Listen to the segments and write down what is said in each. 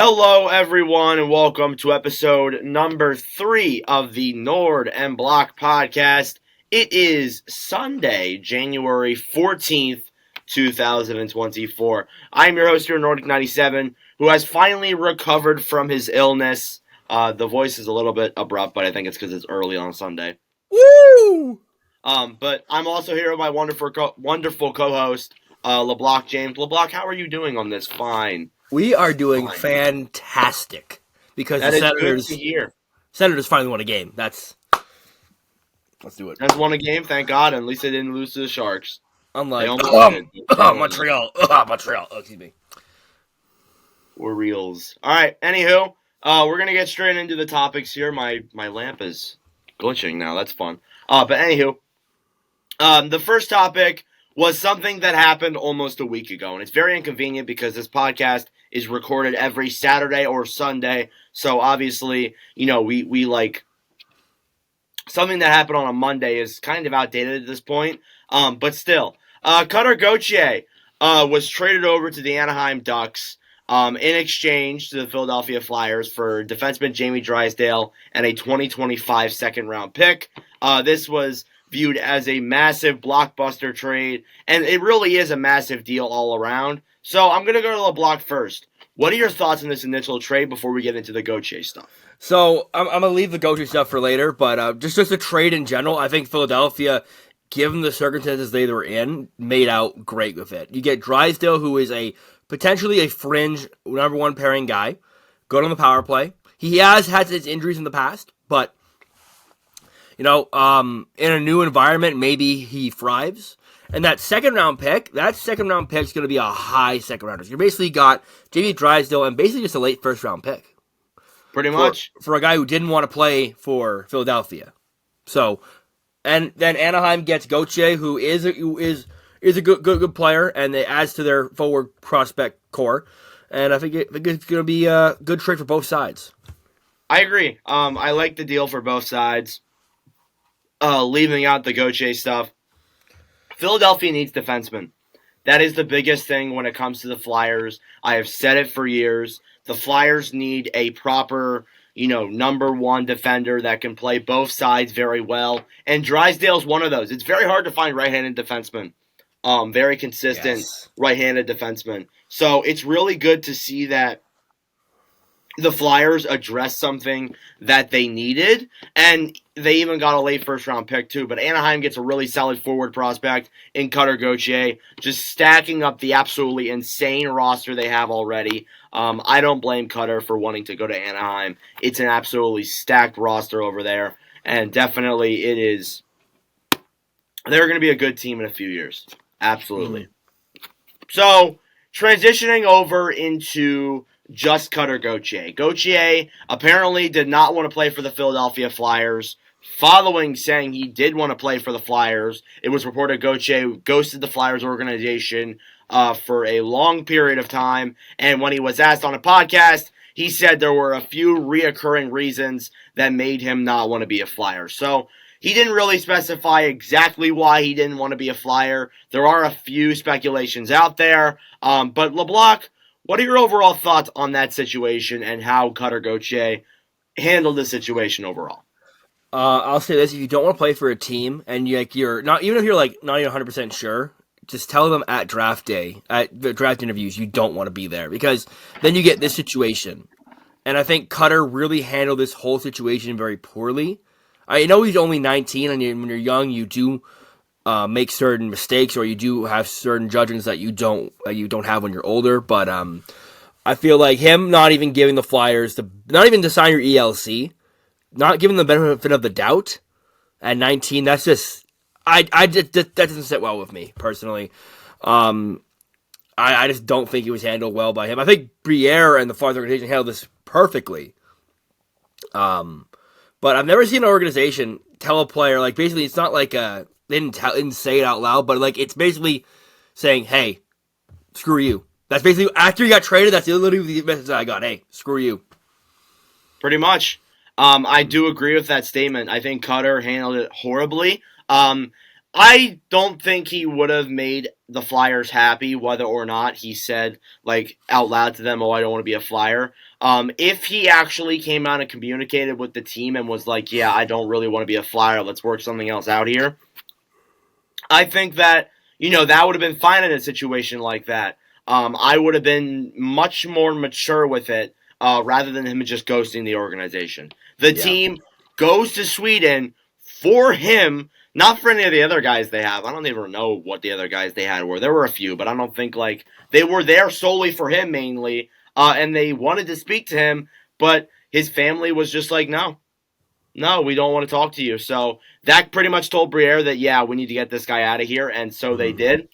Hello, everyone, and welcome to episode number 3 of the Nord and Block podcast. It is Sunday, January 14th, 2024. I'm your host here, Nordic97, who has finally recovered from his illness. The voice is a little bit abrupt, but I think it's because it's early on Sunday. Woo! But I'm also here with my wonderful co-host, LeBlock James. LeBlock, how are you doing on this fine? We are doing fantastic because That the is Senators good to hear. Senators finally won a game. Let's do it. That's won a game, thank God. At least they didn't lose to the Sharks. Unlike Montreal. Montreal. Oh, excuse me. Or Reals. All right. Anywho, we're gonna get straight into the topics here. My lamp is glitching now. That's fun. But anywho, the first topic was something that happened almost a week ago, and it's very inconvenient because this podcast is recorded every Saturday or Sunday. So obviously, we like something that happened on a Monday is kind of outdated at this point. But still, Cutter Gauthier was traded over to the Anaheim Ducks in exchange to the Philadelphia Flyers for defenseman Jamie Drysdale and a 2025 second-round pick. This was viewed as a massive blockbuster trade, and it really is a massive deal all around. So I'm going to go to LeBlock first. What are your thoughts on this initial trade before we get into the Gauthier stuff? So I'm going to leave the Gauthier stuff for later, but just a trade in general, I think Philadelphia, given the circumstances they were in, made out great with it. You get Drysdale, who is potentially a fringe number one pairing guy, good on the power play. He has had his injuries in the past, but in a new environment, maybe he thrives. And that second round pick is going to be a high second rounder. So you basically got Jamie Drysdale and basically just a late first round pick. Pretty much. For a guy who didn't want to play for Philadelphia. So, and then Anaheim gets Gauthier, who is a good player, and it adds to their forward prospect core. And I think it's going to be a good trade for both sides. I agree. I like the deal for both sides. Leaving out the Gauthier stuff. Philadelphia needs defensemen. That is the biggest thing when it comes to the Flyers. I have said it for years. The Flyers need a proper, number one defender that can play both sides very well. And Drysdale's one of those. It's very hard to find right-handed defensemen. Very consistent right-handed defensemen. So it's really good to see that the Flyers addressed something that they needed, and they even got a late first-round pick, too. But Anaheim gets a really solid forward prospect in Cutter Gauthier, just stacking up the absolutely insane roster they have already. I don't blame Cutter for wanting to go to Anaheim. It's an absolutely stacked roster over there, and definitely it is. They're going to be a good team in a few years. Absolutely. Mm-hmm. So, transitioning over into just Cutter Gauthier. Gauthier apparently did not want to play for the Philadelphia Flyers. Following saying he did want to play for the Flyers, it was reported Gauthier ghosted the Flyers organization for a long period of time. And when he was asked on a podcast, he said there were a few reoccurring reasons that made him not want to be a Flyer. So he didn't really specify exactly why he didn't want to be a Flyer. There are a few speculations out there. But LeBlock, what are your overall thoughts on that situation and how Cutter Gauthier handled the situation overall? I'll say this: if you don't want to play for a team and you're not, even if you're not even 100% sure, just tell them at draft day, at the draft interviews, you don't want to be there, because then you get this situation. And I think Cutter really handled this whole situation very poorly. I know he's only 19, and when you're young, you do make certain mistakes, or you do have certain judgments that you don't have when you're older. But I feel like him not even giving the Flyers not even to sign your ELC, not giving the benefit of the doubt at 19. That's just that doesn't sit well with me personally. I just don't think it was handled well by him. I think Briere and the Flyers organization handled this perfectly. But I've never seen an organization tell a player, basically it's not like they didn't say it out loud, but it's basically saying, hey, screw you. That's basically, after you got traded, that's literally the message I got. Hey, screw you. Pretty much. I do agree with that statement. I think Cutter handled it horribly. I don't think he would have made the Flyers happy, whether or not he said like out loud to them, "Oh, I don't want to be a Flyer." If he actually came out and communicated with the team and was like, "Yeah, I don't really want to be a Flyer. Let's work something else out here," I think that that would have been fine in a situation like that. I would have been much more mature with it rather than him just ghosting the organization. The team goes to Sweden for him, not for any of the other guys they have. I don't even know what the other guys they had were. There were a few, but I don't think like they were there solely for him mainly, and they wanted to speak to him, but his family was just like, no, we don't want to talk to you. So that pretty much told Briere that, yeah, we need to get this guy out of here, and so they did.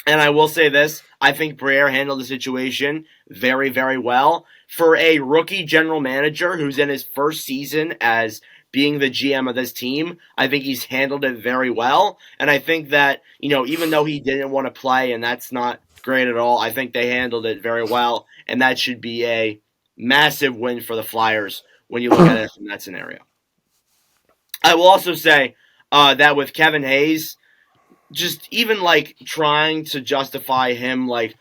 And I will say this, I think Briere handled the situation very, very well. For a rookie general manager who's in his first season as being the GM of this team, I think he's handled it very well. And I think that, even though he didn't want to play, and that's not great at all, I think they handled it very well. And that should be a massive win for the Flyers when you look at it from that scenario. I will also say that with Kevin Hayes, just even like trying to justify him like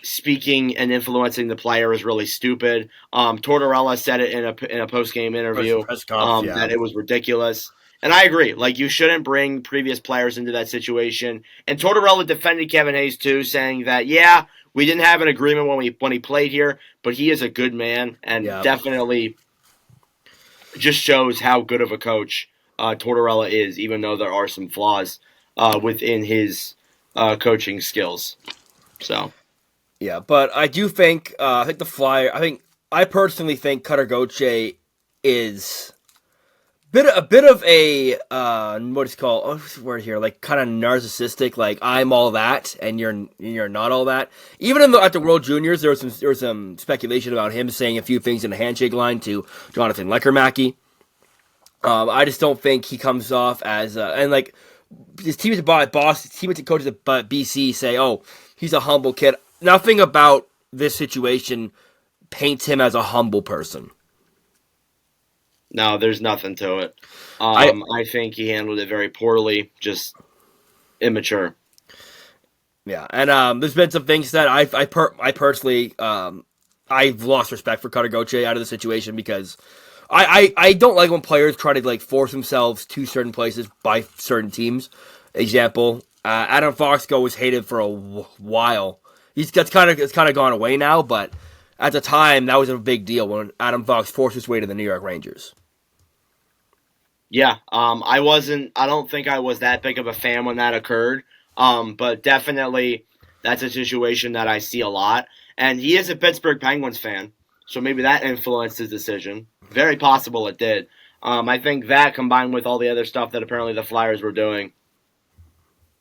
speaking and influencing the player is really stupid. Tortorella said it in a post-game interview that it was ridiculous. And I agree. Like, you shouldn't bring previous players into that situation. And Tortorella defended Kevin Hayes too, saying that, yeah, we didn't have an agreement when he played here, but he is a good man and definitely just shows how good of a coach Tortorella is, even though there are some flaws within his coaching skills. So, yeah, but I do think I personally think Cutter Gauthier is a bit of a what is it called? What's the word here? Like kind of narcissistic. Like, I'm all that, and you're not all that. Even at the World Juniors, there was some speculation about him saying a few things in the handshake line to Jonathan Lechermacki. I just don't think he comes off as and like his teammates and coaches at BC say, "Oh, he's a humble kid." Nothing about this situation paints him as a humble person. No, there's nothing to it. I think he handled it very poorly, just immature. Yeah, and there's been some things that I personally I've lost respect for Cutter Gauthier out of the situation because I don't like when players try to like force themselves to certain places by certain teams. Example, Adam Foxco was hated for a while. It's kind of gone away now, but at the time that was a big deal when Adam Fox forced his way to the New York Rangers. Yeah, I don't think I was that big of a fan when that occurred. But definitely that's a situation that I see a lot. And he is a Pittsburgh Penguins fan, so maybe that influenced his decision. Very possible it did. I think that combined with all the other stuff that apparently the Flyers were doing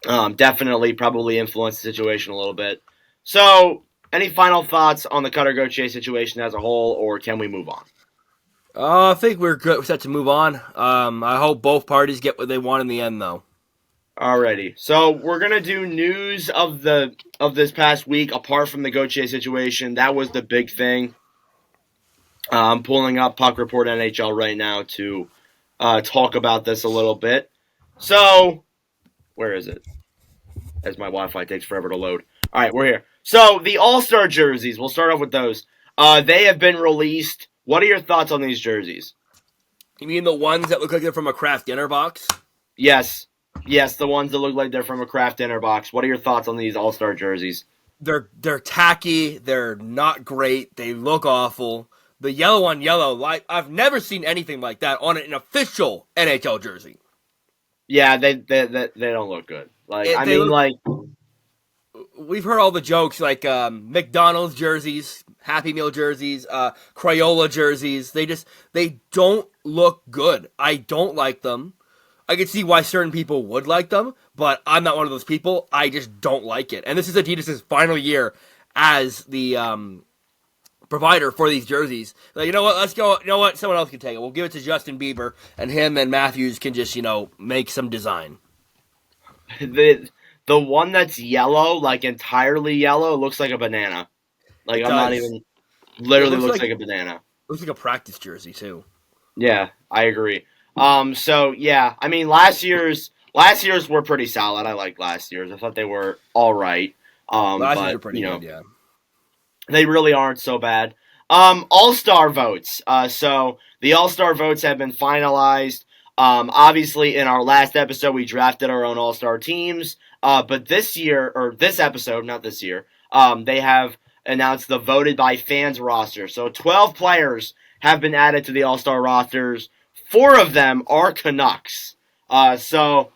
definitely probably influenced the situation a little bit. So, any final thoughts on the Cutter Gauthier situation as a whole, or can we move on? I think we're good. We're set to move on. I hope both parties get what they want in the end, though. Alrighty, so we're gonna do news of this past week apart from the Gauthier situation. That was the big thing. I'm pulling up Puck Report NHL right now to talk about this a little bit. So, where is it? As my Wi-Fi takes forever to load. All right, we're here. So the All-Star jerseys. We'll start off with those. They have been released. What are your thoughts on these jerseys? You mean the ones that look like they're from a Kraft dinner box? Yes, the ones that look like they're from a Kraft dinner box. What are your thoughts on these All-Star jerseys? They're tacky. They're not great. They look awful. The yellow on yellow, like I've never seen anything like that on an official NHL jersey. Yeah, they don't look good. Like we've heard all the jokes like McDonald's jerseys, Happy Meal jerseys, Crayola jerseys. They don't look good. I don't like them. I can see why certain people would like them, but I'm not one of those people. I just don't like it. And this is Adidas' final year as the provider for these jerseys. Like, you know what? Let's go. You know what? Someone else can take it. We'll give it to Justin Bieber, and him and Matthews can just make some design. The one that's yellow, like entirely yellow, looks like a banana. Like, I'm not even... Literally looks like a banana. Looks like a practice jersey, too. Yeah, I agree. So, yeah. I mean, last year's Last year's were pretty solid. I liked last year's. I thought they were all right. Last year's But were pretty good, yeah. they really aren't so bad. All-Star votes. So the All-Star votes have been finalized. Obviously, in our last episode, we drafted our own All-Star teams. But this year, or this episode, not this year, they have announced the voted by fans roster. So 12 players have been added to the All-Star rosters. 4 of them are Canucks. So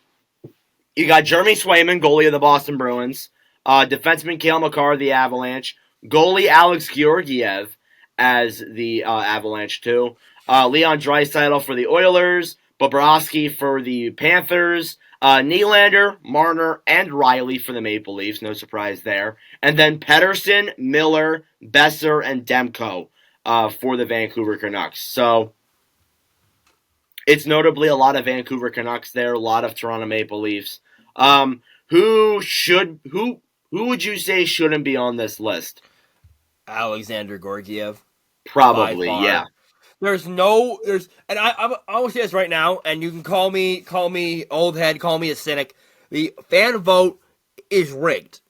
you got Jeremy Swayman, goalie of the Boston Bruins. Defenseman Cale Makar of the Avalanche. Goalie Alex Georgiev as the Avalanche too. Leon Draisaitl for the Oilers. Bobrovsky for the Panthers. Nylander, Marner, and Riley for the Maple Leafs. No surprise there. And then Pettersson, Miller, Besser, and Demko for the Vancouver Canucks. So it's notably a lot of Vancouver Canucks there, a lot of Toronto Maple Leafs. Who would you say shouldn't be on this list? Alexander Georgiev. Probably, yeah. And I will say this right now, and you can call me old head, call me a cynic. The fan vote is rigged.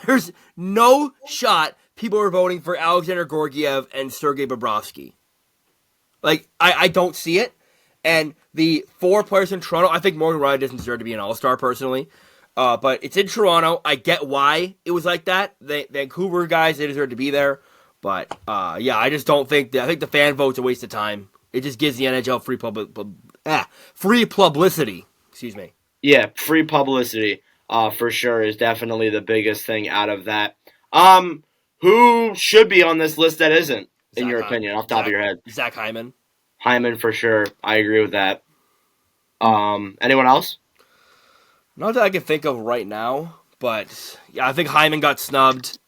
There's no shot people are voting for Alexander Georgiev and Sergei Bobrovsky. Like, I don't see it. And the 4 players in Toronto, I think Morgan Riley doesn't deserve to be an All-Star personally. But it's in Toronto. I get why it was like that. The Vancouver guys, they deserve to be there. But, yeah, I just don't think I think the fan vote's a waste of time. It just gives the NHL free publicity. Excuse me. Yeah, free publicity, for sure, is definitely the biggest thing out of that. Who should be on this list that isn't, in your opinion, off the top of your head? Zach Hyman. Hyman, for sure. I agree with that. Anyone else? Not that I can think of right now, but yeah, I think Hyman got snubbed.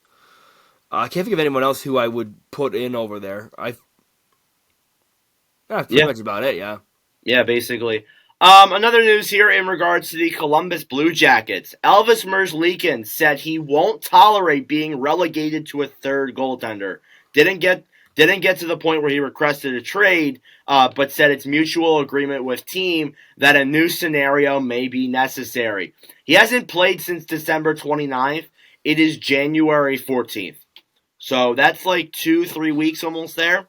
I can't think of anyone else who I would put in over there. That's pretty much about it, yeah. Yeah, basically. Another news here in regards to the Columbus Blue Jackets. Elvis Merzlikins said he won't tolerate being relegated to a third goaltender. Didn't get to the point where he requested a trade, but said it's mutual agreement with team that a new scenario may be necessary. He hasn't played since December 29th. It is January 14th. So that's like 2-3 weeks almost there.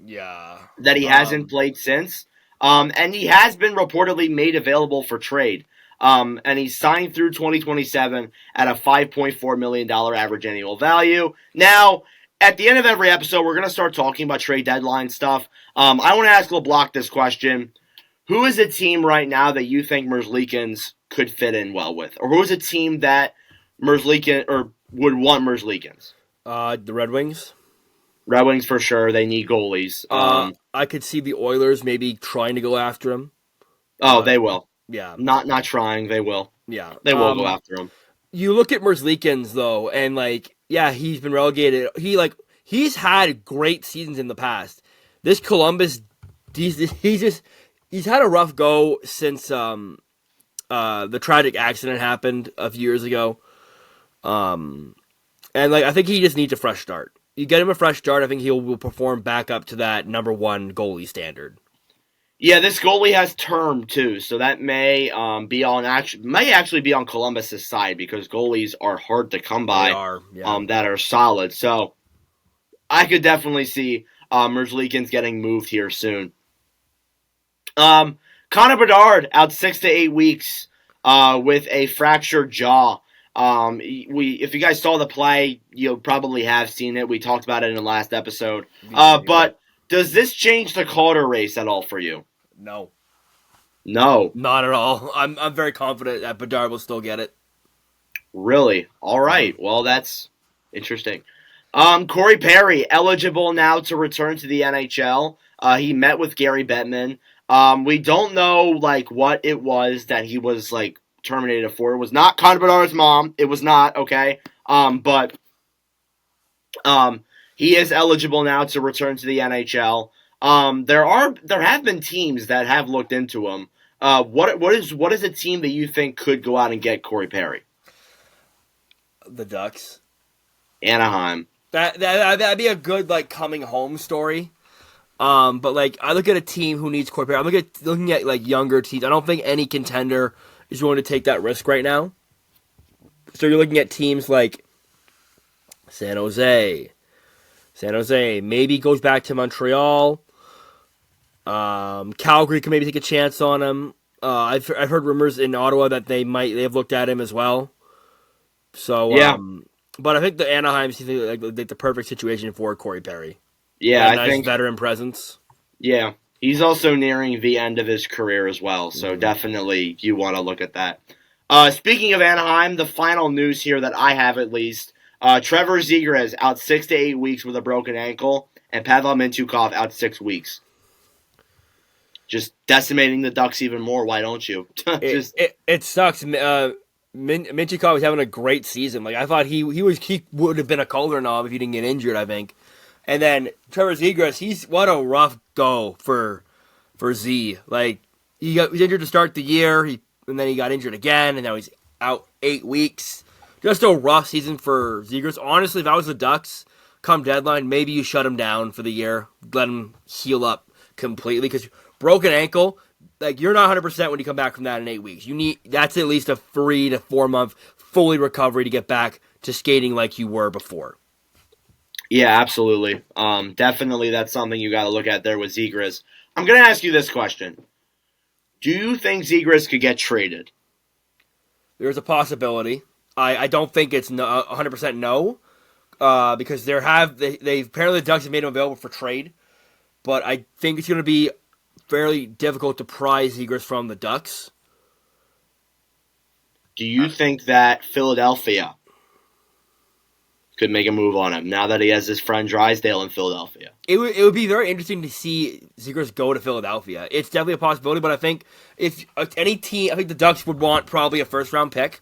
Yeah. That he hasn't played since. And he has been reportedly made available for trade. And he's signed through 2027 at a $5.4 million average annual value. Now, at the end of every episode, we're going to start talking about trade deadline stuff. I want to ask LeBlanc this question. Who is a team right now that you think Merzlikins could fit in well with? Or who is a team that Merzlikins or would want Merzlikins? The Red Wings. Red Wings for sure. They need goalies. I could see the Oilers maybe trying to go after him. Oh, they will. Yeah. Not trying. They will. Yeah. They will go after him. You look at Merzlikins, though, and, like, yeah, he's been relegated. He's had great seasons in the past. This Columbus, he's had a rough go since the tragic accident happened a few years ago. And, like, I think he just needs a fresh start. You get him a fresh start, I think he will perform back up to that number 1 goalie standard. Yeah, this goalie has term too, so that may actually be on Columbus's side because goalies are hard to come by. They are, yeah. That are solid. So I could definitely see Merzlikins getting moved here soon. Connor Bedard out 6 to 8 weeks with a fractured jaw. If you guys saw the play, you'll probably have seen it. We talked about it in the last episode. But does this change the Calder race at all for you? No. No. Not at all. I'm very confident that Bedard will still get it. Really? All right. Well, that's interesting. Corey Perry, eligible now to return to the NHL. He met with Gary Bettman. We don't know, like, what it was that he was, like, terminated for. It was not Connor Bedard's mom. It was not, okay? But he is eligible now to return to the NHL. There have been teams that have looked into him. What is a team that you think could go out and get Corey Perry? The Ducks. Anaheim. That'd be a good, like, coming home story. But, like, I look at a team who needs Corey Perry. I'm looking at like younger teams. I don't think any contender is willing to take that risk right now. So you're looking at teams like San Jose. San Jose maybe goes back to Montreal. Calgary can maybe take a chance on him. I've heard rumors in Ottawa that they've looked at him as well. So Yeah. But I think the Anaheim seems like the perfect situation for Corey Perry. Yeah, I think veteran presence. Yeah, he's also nearing the end of his career as well, so definitely you want to look at that. Speaking of Anaheim, the final news here that I have at least, Trevor Zegras out 6 to 8 weeks with a broken ankle, and Pavel Mintyukov out 6 weeks. Just decimating the Ducks even more. Why don't you? It sucks. Mintyukov was having a great season. Like I thought he would have been a Calder knob if he didn't get injured. I think. And then Trevor Zegras, what a rough go for Z. Like he was injured to start the year, and then he got injured again, and now he's out 8 weeks. Just a rough season for Zegras. Honestly, if I was the Ducks, come deadline, maybe you shut him down for the year, let him heal up completely. Because broken ankle, like you're not 100% when you come back from that in 8 weeks. That's at least a 3 to 4 month fully recovery to get back to skating like you were before. Yeah, absolutely. Definitely that's something you got to look at there with Zegras. I'm going to ask you this question. Do you think Zegras could get traded? There's a possibility. I don't think it's 100% no, because they apparently the Ducks have made him available for trade, but I think it's going to be fairly difficult to pry Zegras from the Ducks. Do you think that Philadelphia could make a move on him now that he has his friend Drysdale in Philadelphia? It would be very interesting to see Zegras go to Philadelphia. It's definitely a possibility, but I think if any team, I think the Ducks would want probably a first-round pick.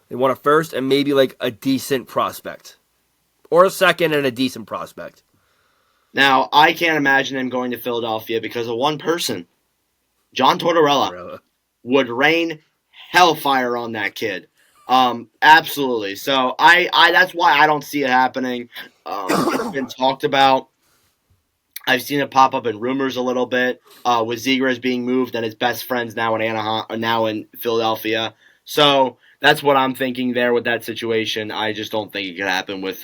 They want a first and maybe like a decent prospect. Or a second and a decent prospect. Now, I can't imagine him going to Philadelphia because of one person. John Tortorella would rain hellfire on that kid. Absolutely. So I that's why I don't see it happening. It's been talked about. I've seen it pop up in rumors a little bit with Zegras being moved and his best friends now in Anaheim, now in Philadelphia. So that's what I'm thinking there with that situation. I just don't think it could happen with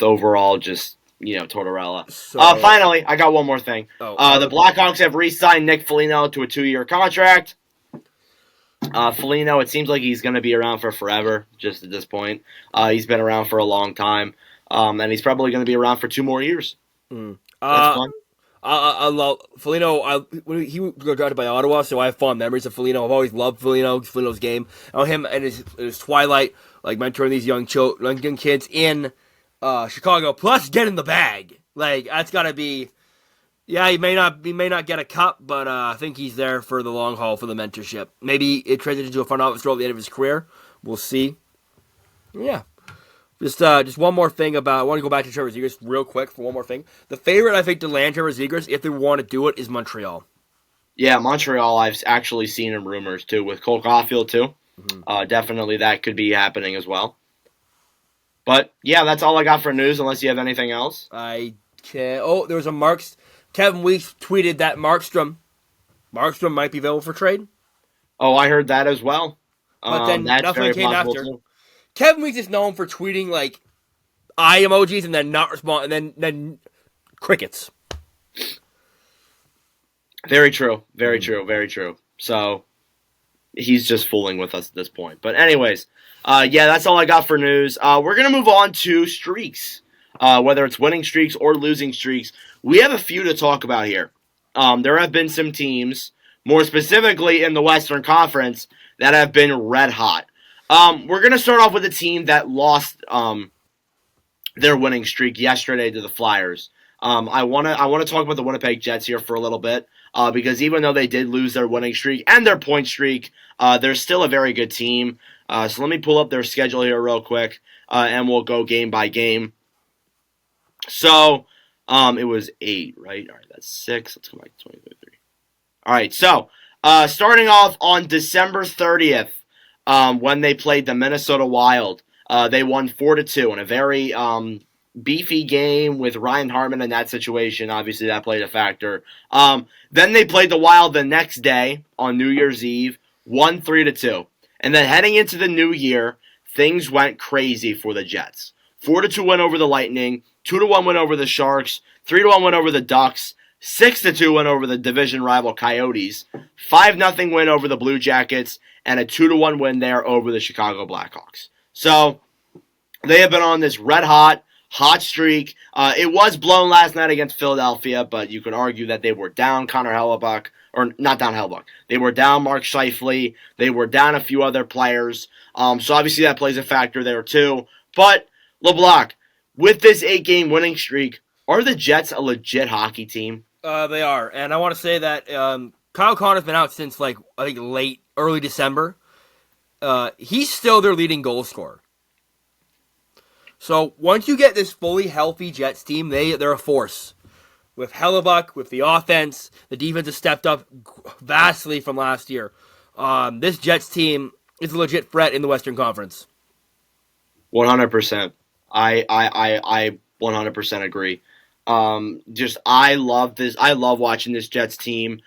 overall just Tortorella. So, finally, I got one more thing. The Blackhawks have re-signed Nick Foligno to a 2-year contract. Foligno, it seems like he's going to be around for forever, just at this point. He's been around for a long time, and he's probably going to be around for 2 more years. That's fun. I love Foligno. He was drafted by Ottawa, so I have fond memories of Foligno. I've always loved Foligno's game. Him and his twilight, like mentoring these young kids in Chicago, plus getting the bag. Like that's got to be. Yeah, he may not get a cup, but I think he's there for the long haul for the mentorship. Maybe it transitions into a front office role at the end of his career. We'll see. Yeah. Just one more thing I want to go back to Trevor Zegras real quick for one more thing. The favorite, I think, to land Trevor Zegras, if they want to do it, is Montreal. Yeah, Montreal, I've actually seen in rumors, too, with Cole Caulfield, too. Mm-hmm. Definitely that could be happening as well. But, yeah, that's all I got for news, unless you have anything else. I can't. Oh, there was a Kevin Weeks tweeted that Markstrom might be available for trade. Oh, I heard that as well. But then nothing came after. Too. Kevin Weeks is known for tweeting like eye emojis and then not respond, and then crickets. Very true. Very true. Very true. So he's just fooling with us at this point. But anyways, yeah, that's all I got for news. We're going to move on to streaks, whether it's winning streaks or losing streaks. We have a few to talk about here. There have been some teams, more specifically in the Western Conference, that have been red hot. We're going to start off with a team that lost their winning streak yesterday to the Flyers. I want to talk about the Winnipeg Jets here for a little bit because even though they did lose their winning streak and their point streak, they're still a very good team. So let me pull up their schedule here real quick, and we'll go game by game. So it was 8, right? All right, that's 6. Let's go back to 2023. All right, so starting off on December 30th, when they played the Minnesota Wild, they won 4-2 in a very beefy game with Ryan Hartman in that situation. Obviously, that played a factor. Then they played the Wild the next day on New Year's Eve, won 3-2. And then heading into the new year, things went crazy for the Jets. 4-2 win over the Lightning, 2-1 win over the Sharks, 3-1 win over the Ducks, 6-2 win over the division rival Coyotes, 5-0 win over the Blue Jackets, and a 2-1 win there over the Chicago Blackhawks. So they have been on this hot streak. It was blown last night against Philadelphia, but you could argue that they were down Connor Hellebuyck, or not down Hellebuyck. They were down Mark Scheifele. They were down a few other players. So obviously that plays a factor there too. But LeBlanc, with this 8-game winning streak, are the Jets a legit hockey team? They are, and I want to say that Kyle Connor's been out since early December. He's still their leading goal scorer. So once you get this fully healthy Jets team, they're a force. With Hellebuyck, with the offense, the defense has stepped up vastly from last year. This Jets team is a legit threat in the Western Conference. 100%. I 100% agree. I love this. I love watching this Jets team.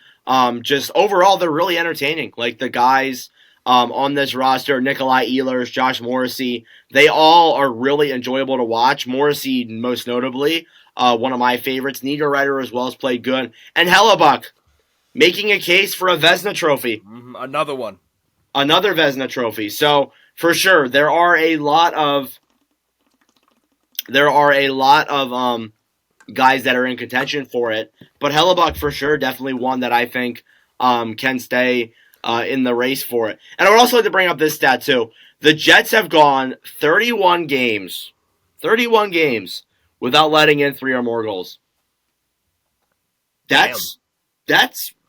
Just overall, they're really entertaining. Like the guys on this roster, Nikolai Ehlers, Josh Morrissey, they all are really enjoyable to watch. Morrissey, most notably, one of my favorites. Niederreiter as well has played good. And Hellebuyck, making a case for a Vezina Trophy. Another one. Another Vezina Trophy. So, for sure, there are a lot of guys that are in contention for it. But Hellebuyck, for sure, definitely one that I think can stay in the race for it. And I would also like to bring up this stat, too. The Jets have gone 31 games without letting in 3 or more goals. That's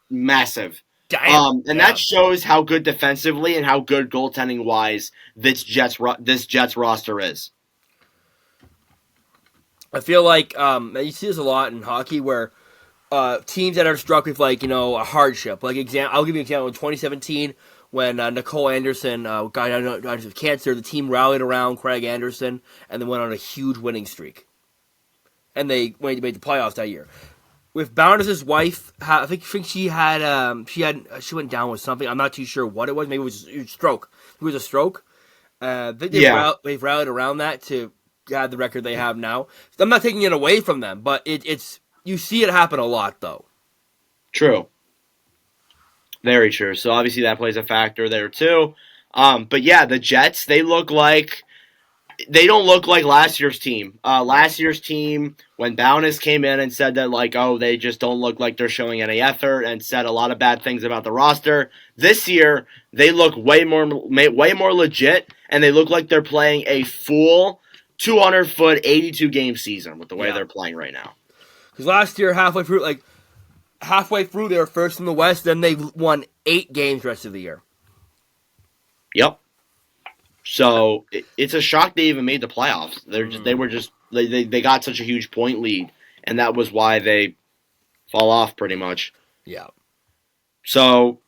massive. That shows how good defensively and how good goaltending-wise this Jets roster is. I feel like you see this a lot in hockey where teams that are struck with a hardship. I'll give you an example. In 2017, when Nicole Anderson got diagnosed with cancer, the team rallied around Craig Anderson and then went on a huge winning streak. And they made the playoffs that year. With Bounders' wife, I think she went down with something. I'm not too sure what it was. Maybe it was a stroke. It was a stroke. They've rallied around that to have the record they have now. I'm not taking it away from them, but it's you see it happen a lot though. True. Very true. So obviously that plays a factor there too. But yeah, the Jets, they don't look like last year's team. Last year's team, when Bowness came in and said that they just don't look like they're showing any effort and said a lot of bad things about the roster. This year, they look way more legit, and they look like they're playing a full 200-foot, 82-game season with the way they're playing right now. Because last year, halfway through, they were first in the West. Then they won 8 games the rest of the year. Yep. So it's a shock they even made the playoffs. They got such a huge point lead, and that was why they fall off pretty much. Yeah. So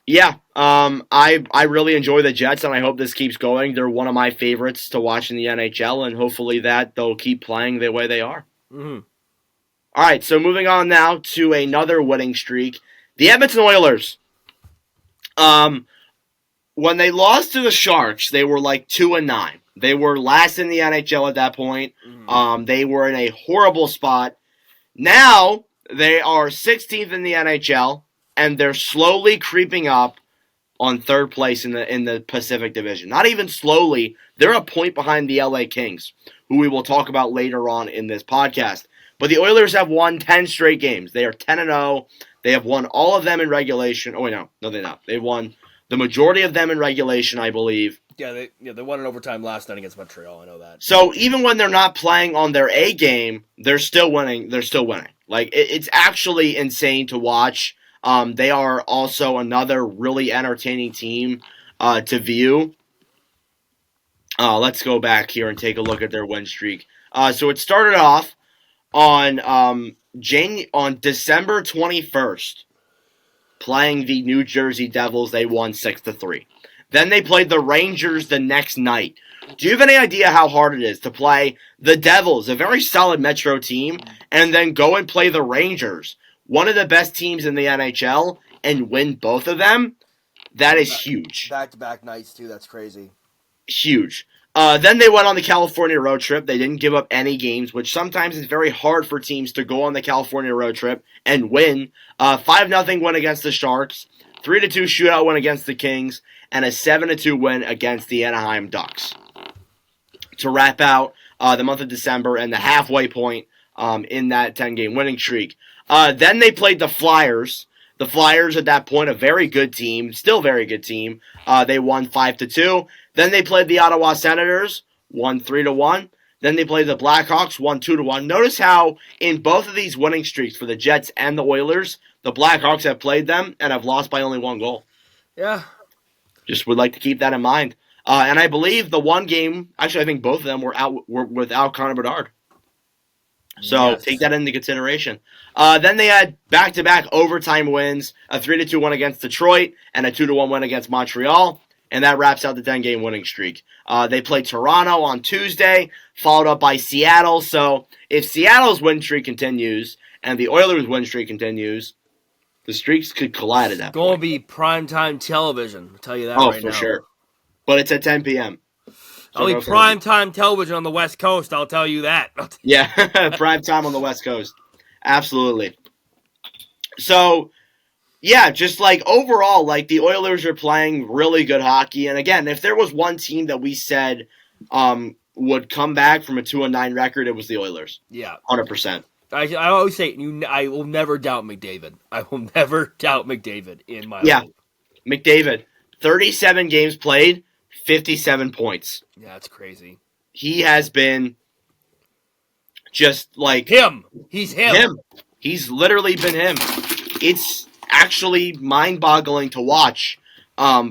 yeah, I really enjoy the Jets, and I hope this keeps going. They're one of my favorites to watch in the NHL, and hopefully that they'll keep playing the way they are. Mm-hmm. All right, so moving on now to another winning streak, the Edmonton Oilers. When they lost to the Sharks, they were 2-9. They were last in the NHL at that point. Mm-hmm. They were in a horrible spot. Now they are 16th in the NHL, and they're slowly creeping up on third place in the Pacific Division. Not even slowly; they're a point behind the LA Kings, who we will talk about later on in this podcast. But the Oilers have won 10 straight games. They are 10-0. They have won all of them in regulation. Oh wait, no, they're not. They've won the majority of them in regulation, I believe. Yeah, they won in overtime last night against Montreal. I know that. So even when they're not playing on their A game, they're still winning. It's actually insane to watch. They are also another really entertaining team to view. Let's go back here and take a look at their win streak. So it started off on December 21st. Playing the New Jersey Devils, they won 6-3. Then they played the Rangers the next night, Do you have any idea how hard it is to play the Devils, a very solid Metro team, and then go and play the Rangers, one of the best teams in the NHL, and win both of them? That is huge. Back-to-back nights, too. That's crazy. Huge. Then they went on the California road trip. They didn't give up any games, which sometimes is very hard for teams to go on the California road trip and win. 5-0 win against the Sharks, 3-2 shootout win against the Kings, and a 7-2 win against the Anaheim Ducks to wrap out the month of December and the halfway point in that 10-game winning streak. Then they played the Flyers. The Flyers at that point, a very good team, still very good team. They won 5-2. Then they played the Ottawa Senators, won 3-1. Then they played the Blackhawks, won 2-1. Notice how in both of these winning streaks for the Jets and the Oilers, the Blackhawks have played them and have lost by only 1 goal. Yeah. Just would like to keep that in mind. And I believe the one game, actually I think both of them were without Connor Bedard. So Yes. take that into consideration. Then they had back-to-back overtime wins, a 3-2 win against Detroit and a 2-1 win against Montreal. And that wraps out the 10-game winning streak. They played Toronto on Tuesday, followed up by Seattle. So if Seattle's win streak continues and the Oilers' win streak continues, the streaks could collide at that point. It's going to be primetime television. I'll tell you that Oh, right now. for sure. But it's at 10 p.m. It'll be primetime television on the West Coast, I'll tell you that. Yeah, prime time on the West Coast. Absolutely. So, yeah, just like overall, like the Oilers are playing really good hockey. And again, if there was one team that we said would come back from a 2-9 record, it was the Oilers. Yeah. 100%. I always say, I will never doubt McDavid. I will never doubt McDavid in my Yeah. life. McDavid, 37 games played, 57 points. Yeah, that's crazy. He has been just like Him. He's him. He's literally been him. It's actually mind-boggling to watch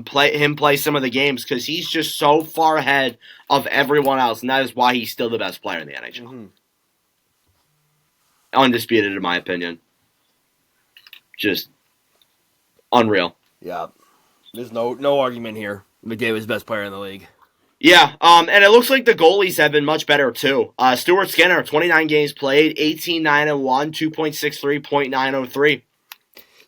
play some of the games because he's just so far ahead of everyone else, and that is why he's still the best player in the NHL. Mm-hmm. Undisputed, in my opinion. Just unreal. Yeah. There's no argument here. McDavid's the best player in the league. Yeah, and it looks like the goalies have been much better, too. Stuart Skinner, 29 games played, 18-9-1, 2.63, .903.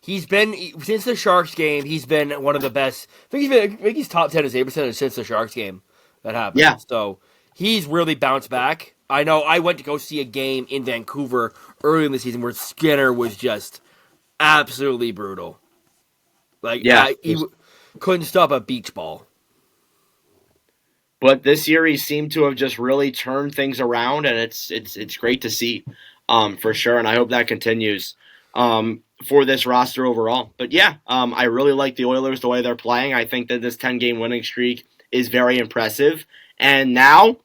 He's been, since the Sharks game, he's been one of the best. I think he's top 10 in save percentage since the Sharks game that happened. Yeah. So he's really bounced back. I know I went to go see a game in Vancouver early in the season where Skinner was just absolutely brutal. Like, yeah, he couldn't stop a beach ball. But this year he seemed to have just really turned things around, and it's great to see, for sure. And I hope that continues for this roster overall. But yeah, I really like the Oilers the way they're playing. I think that this 10-game winning streak is very impressive. And now,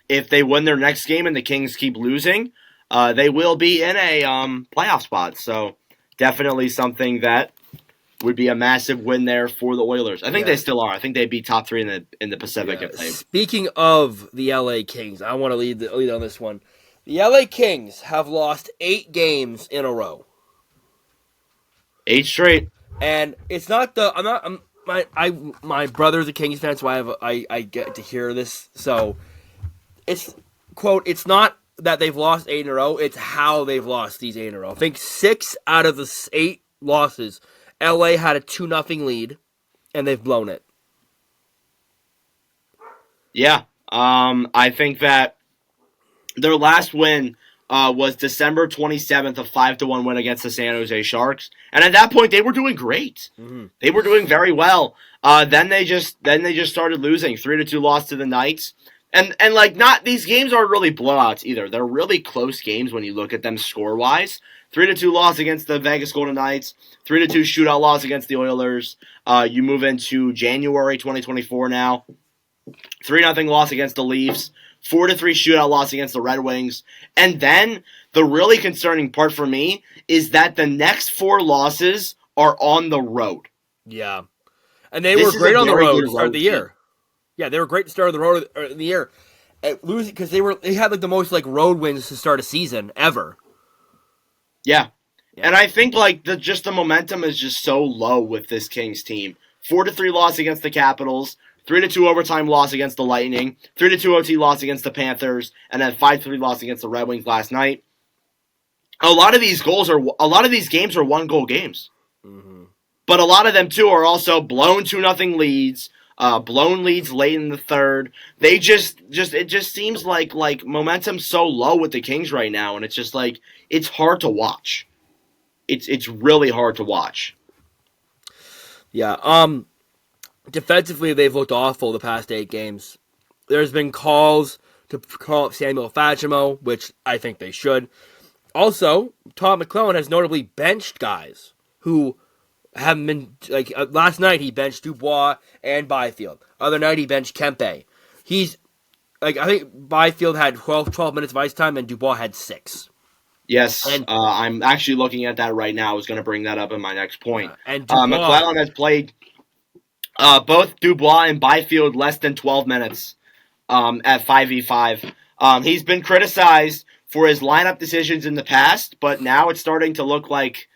if they win their next game and the Kings keep losing, they will be in a playoff spot. So definitely something that would be a massive win there for the Oilers. I think they still are. I think they'd be top 3 in the Pacific if they. Speaking of the LA Kings, I want to lead on this one. The LA Kings have lost 8 games in a row. 8 straight. And it's not my brother's a Kings fan, so I get to hear this. So it's quote, it's not that they've lost 8 in a row, it's how they've lost these 8 in a row. I think 6 out of the 8 losses, LA had a 2-0 lead, and they've blown it. Yeah, I think that their last win was December 27th, a 5-1 win against the San Jose Sharks, and at that point they were doing great. Mm-hmm. They were doing very well. Then they just started losing. 3-2 loss to the Knights, and like not these games aren't really blowouts either. They're really close games when you look at them score wise. 3-2 loss against the Vegas Golden Knights, 3-2 shootout loss against the Oilers. You move into January 2024 now. 3-0 loss against the Leafs, 4-3 shootout loss against the Red Wings. And then the really concerning part for me is that the next 4 losses are on the road. Yeah. And they were great on the road to start the year. Team. Yeah, they were great to start the road in the year. Losing because they had like the most like road wins to start a season ever. Yeah. And I think like the momentum is just so low with this Kings team. 4-3 loss against the Capitals, 3-2 overtime loss against the Lightning, 3-2 OT loss against the Panthers, and then 5-3 loss against the Red Wings last night. A lot of these games are 1-goal games. Mm-hmm. But a lot of them too are also blown 2-0 leads, blown leads late in the third. They it just seems like momentum's so low with the Kings right now, and it's just like it's hard to watch. It's really hard to watch. Yeah. Defensively, they've looked awful the past 8 games. There's been calls to call up Samuel Fagemo, which I think they should. Also, Todd McLellan has notably benched guys who haven't been, like, last night he benched Dubois and Byfield. Other night he benched Kempe. He's, like, I think Byfield had 12 minutes of ice time and Dubois had 6. Yes, I'm actually looking at that right now. I was going to bring that up in my next point. And Dubois, McLellan has played both Dubois and Byfield less than 12 minutes at 5v5. He's been criticized for his lineup decisions in the past, but now it's starting to look like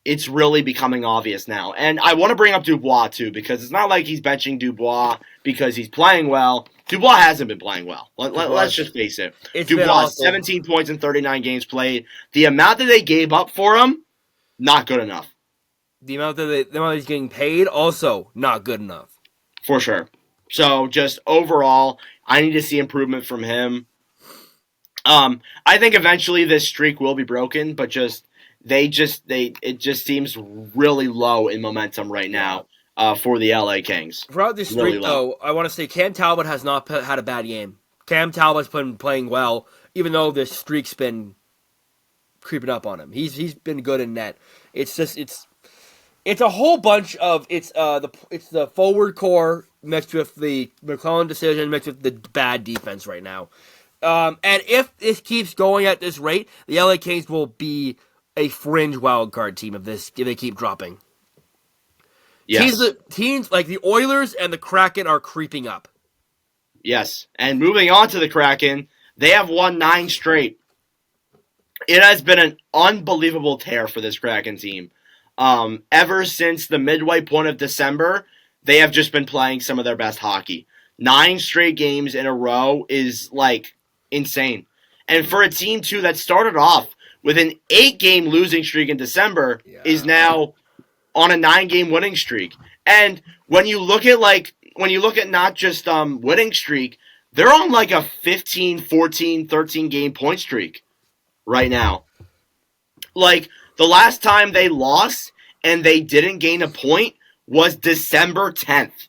it's really becoming obvious now. And I want to bring up Dubois, too, because it's not like he's benching Dubois because he's playing well. Dubois hasn't been playing well. Let's just face it. Dubois, 17 points in 39 games played. The amount that they gave up for him, not good enough. The amount that he's getting paid, also not good enough. For sure. So, just overall, I need to see improvement from him. I think eventually this streak will be broken, but it just seems really low in momentum right now for the LA Kings. Throughout this streak, though, I want to say Cam Talbot has not had a bad game. Cam Talbot's been playing well, even though this streak's been creeping up on him. He's been good in net. It's a whole bunch of it's the forward core mixed with the McLellan decision mixed with the bad defense right now. And if this keeps going at this rate, the LA Kings will be a fringe wildcard team if they keep dropping. Yes. Teams like the Oilers and the Kraken are creeping up. Yes. And moving on to the Kraken, they have won 9 straight. It has been an unbelievable tear for this Kraken team. Ever since the midway point of December, they have just been playing some of their best hockey. 9 straight games in a row is, like, insane. And for a team, too, that started off with an 8-game losing streak in December, is now on a 9-game winning streak. And when you look at not just winning streak, they're on like a 15, 14, 13-game point streak right now. Like, the last time they lost and they didn't gain a point was December 10th,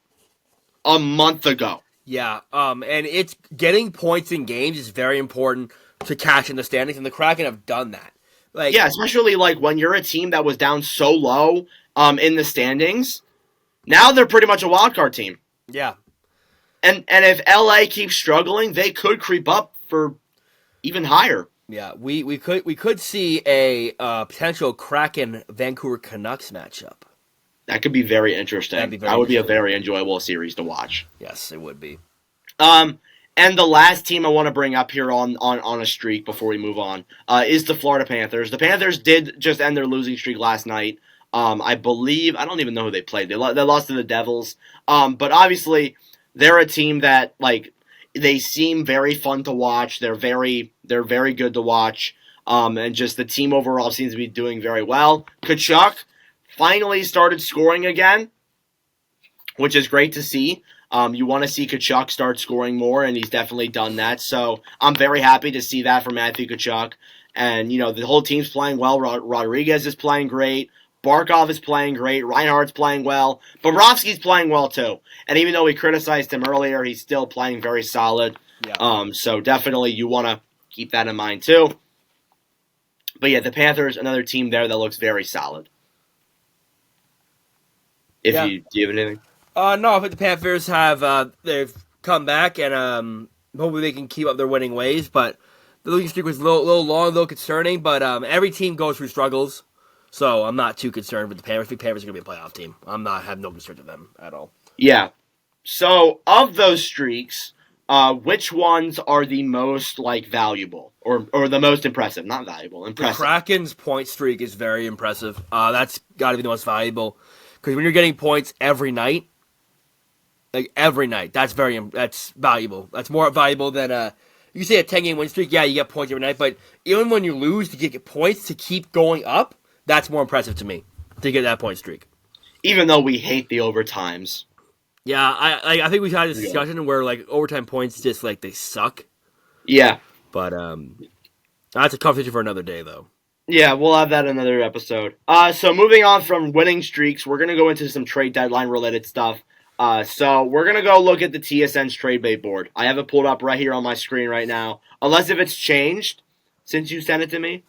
a month ago. Yeah, and it's getting points in games is very important to cash in the standings, and the Kraken have done that. Like, yeah, especially like when you're a team that was down so low in the standings. Now they're pretty much a wild card team. Yeah, and if LA keeps struggling, they could creep up for even higher. Yeah, we could see a potential Kraken Vancouver Canucks matchup. That could be very interesting. That would be a very enjoyable series to watch. Yes, it would be. And the last team I want to bring up here on a streak before we move on is the Florida Panthers. The Panthers did just end their losing streak last night. I believe, I don't even know who they played. They lost to the Devils. But obviously, they're a team that, like, they seem very fun to watch. They're very good to watch. And just the team overall seems to be doing very well. Tkachuk finally started scoring again, which is great to see. You want to see Tkachuk start scoring more, and he's definitely done that. So I'm very happy to see that from Matthew Tkachuk. And, you know, the whole team's playing well. Rodriguez is playing great. Barkov is playing great. Reinhardt's playing well. Bobrovsky's playing well, too. And even though we criticized him earlier, he's still playing very solid. Yeah. So definitely you want to keep that in mind, too. But, yeah, the Panthers, another team there that looks very solid. Do you have anything? No, I think the Panthers have they've come back, and hopefully they can keep up their winning ways. But the losing streak was a little long, a little concerning. But every team goes through struggles, so I'm not too concerned with the Panthers. I think Panthers are going to be a playoff team. Have no concern with them at all. Yeah. So of those streaks, which ones are the most valuable or the most impressive? Not valuable, impressive. The Kraken's point streak is very impressive. That's got to be the most valuable because when you're getting points every night. Like every night. That's valuable. That's more valuable than you say a 10-game win streak. Yeah, you get points every night, but even when you lose, to get points to keep going up, that's more impressive to me. To get that point streak. Even though we hate the overtimes. Yeah, I think we've had this discussion where like overtime points just like they suck. Yeah. But that's a conversation for another day though. Yeah, we'll have that in another episode. So moving on from winning streaks, we're gonna go into some trade deadline related stuff. So we're gonna go look at the TSN's trade bait board. I have it pulled up right here on my screen right now. Unless if it's changed since you sent it to me.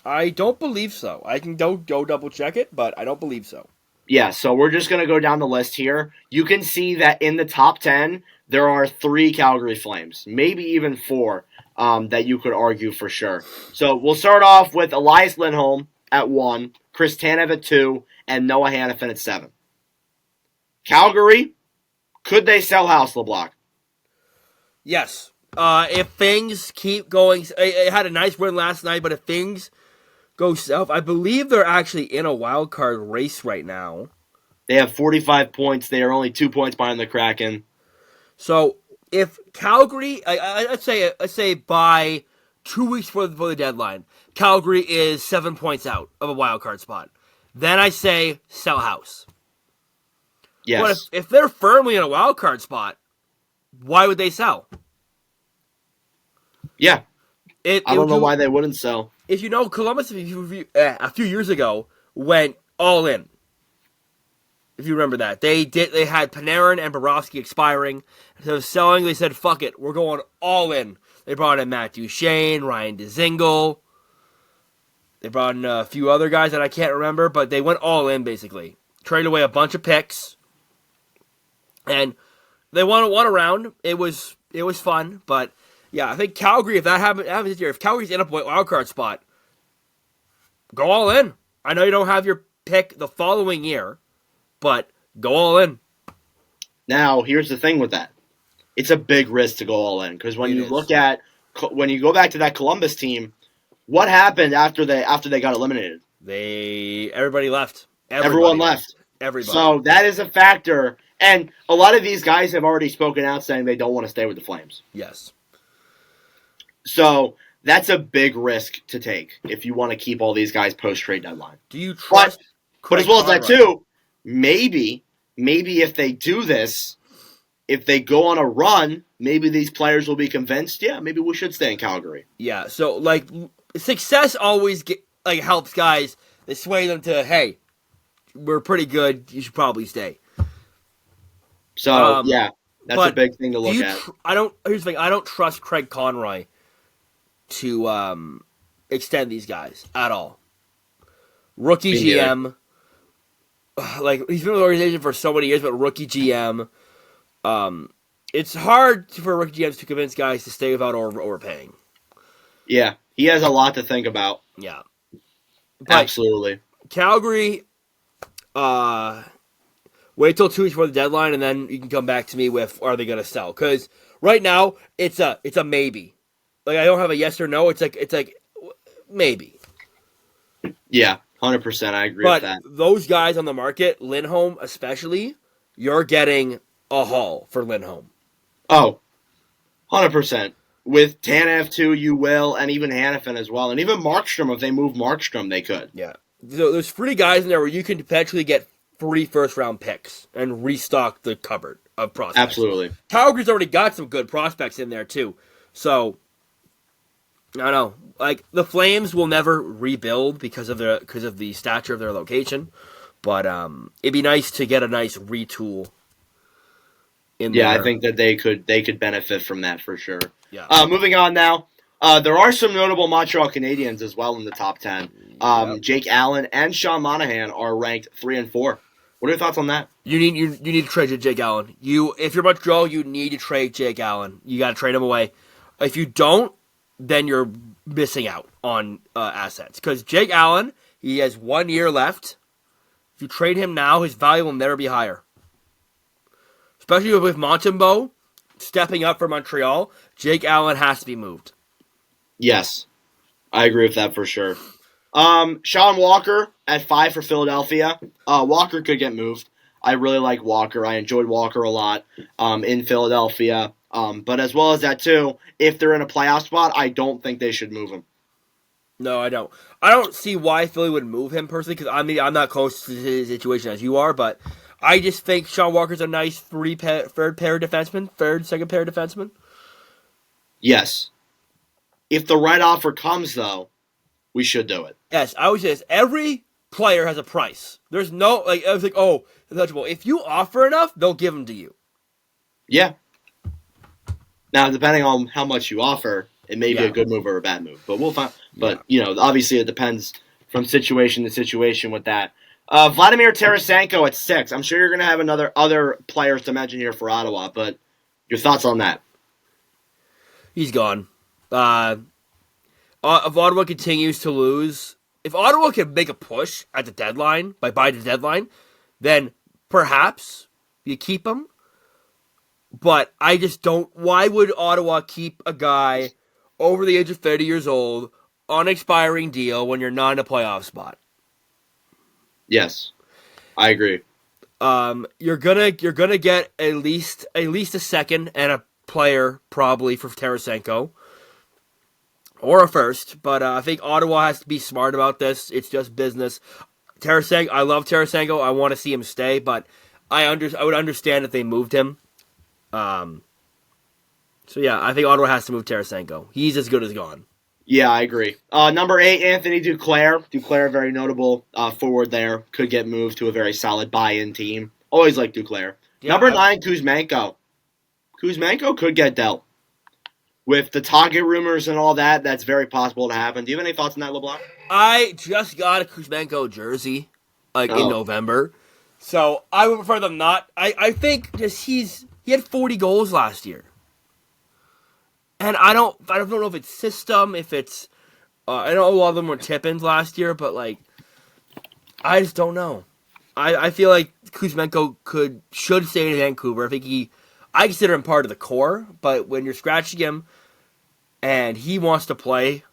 I don't believe so. I can go double check it, but I don't believe so. Yeah, so we're just going to go down the list here. You can see that in the top 10, there are 3 Calgary Flames, maybe even 4, that you could argue for sure. So we'll start off with Elias Lindholm at 1, Chris Tanev at 2, and Noah Hannafin at 7. Calgary, could they sell House LeBlanc? Yes. If things keep going, it had a nice win last night, but if things go south, I believe they're actually in a wild card race right now. They have 45 points. They are only 2 points behind the Kraken. So if Calgary, let's say by 2 weeks before the deadline, Calgary is 7 points out of a wild card spot, then I say sell House. Yes. But if they're firmly in a wild card spot, why would they sell? Yeah. I don't know why they wouldn't sell. If you know, Columbus a few years ago went all in. If you remember that, they had Panarin and Bobrovsky expiring. Instead of selling, they said, "Fuck it, we're going all in." They brought in Matt Duchene, Ryan Dzingel. They brought in a few other guys that I can't remember, but they went all in basically. Traded away a bunch of picks, and they won one round. It was fun, but. Yeah, I think Calgary, if that happens this year, if Calgary's in a wild card spot, go all in. I know you don't have your pick the following year, but go all in. Now, here's the thing with that. It's a big risk to go all in because when you go back to that Columbus team, what happened after they got eliminated? Everybody left. Everyone left. Everybody. So that is a factor, and a lot of these guys have already spoken out saying they don't want to stay with the Flames. Yes. So that's a big risk to take if you want to keep all these guys post-trade deadline. Do you trust? But as well as that too, maybe if they do this, if they go on a run, maybe these players will be convinced. Yeah, maybe we should stay in Calgary. Yeah. So like success always helps guys. They sway them to, hey, we're pretty good. You should probably stay. So yeah, that's a big thing to look at. Here's the thing. I don't trust Craig Conroy to extend these guys at all. Rookie GM, he's been with the organization for so many years, but rookie GM, it's hard for rookie GMs to convince guys to stay without overpaying. Yeah, he has a lot to think about. Yeah, but absolutely. Calgary, wait till 2 weeks before the deadline, and then you can come back to me with are they going to sell? Because right now it's a maybe. Like I don't have a yes or no. It's like maybe. Yeah, 100%. I agree with that. But those guys on the market, Lindholm especially, you're getting a haul for Lindholm. Oh, 100%. With Tanev too, you will, and even Hannafin as well, and even Markstrom. If they move Markstrom, they could. Yeah. So there's 3 guys in there where you can potentially get 3 first-round picks and restock the cupboard of prospects. Absolutely. Calgary's already got some good prospects in there too. So. I don't know. Like the Flames will never rebuild because of the stature of their location, but it'd be nice to get a nice retool. I think that they could benefit from that for sure. Yeah. Moving on now. There are some notable Montreal Canadiens as well in the top 10. Jake Allen and Sean Monahan are ranked 3 and 4. What are your thoughts on that? You need to trade Jake Allen. If you're Montreal, you need to trade Jake Allen. You got to trade him away. If you don't, then you're missing out on assets. Because Jake Allen, he has 1 year left. If you trade him now, his value will never be higher. Especially with Montembeault stepping up for Montreal, Jake Allen has to be moved. Yes, I agree with that for sure. Sean Walker at 5 for Philadelphia. Walker could get moved. I really like Walker. I enjoyed Walker a lot in Philadelphia. But as well as that, too, if they're in a playoff spot, I don't think they should move him. No, I don't. I don't see why Philly would move him personally, because I'm not close to his situation as you are, but I just think Sean Walker's a nice third pair defenseman, second pair defenseman. Yes. If the right offer comes, though, we should do it. Yes, I would say this. Every player has a price. There's no, I was like, oh, untouchable. If you offer enough, they'll give them to you. Yeah. Now, depending on how much you offer, it may be a good move or a bad move. But we'll find. But, obviously it depends from situation to situation with that. Vladimir Tarasenko at 6. I'm sure you're going to have other players to mention here for Ottawa, but your thoughts on that? He's gone. If Ottawa continues to lose, if Ottawa can make a push at the deadline, by the deadline, then perhaps you keep him. But I just don't. Why would Ottawa keep a guy over the age of 30 years old on an expiring deal when you're not in a playoff spot? Yes, I agree. You're gonna get at least a second and a player probably for Tarasenko. Or a first, but I think Ottawa has to be smart about this. It's just business. Tarasenko, I love Tarasenko. I want to see him stay, but I would understand if they moved him. So yeah, I think Ottawa has to move Tarasenko. He's as good as gone. Yeah, I agree. Number 8, Anthony Duclair. Duclair, very notable forward there. Could get moved to a very solid buy-in team. Always like Duclair. Yeah, number 9, Kuzmenko. Kuzmenko could get dealt. With the target rumors and all that, that's very possible to happen. Do you have any thoughts on that, LeBlanc? I just got a Kuzmenko jersey, in November. So I would prefer them not. I think just he had 40 goals last year. And I don't know if it's system, if it's I know a lot of them were tip-ins last year, but I just don't know. I feel like Kuzmenko should stay in Vancouver. I consider him part of the core, but when you're scratching him and he wants to play,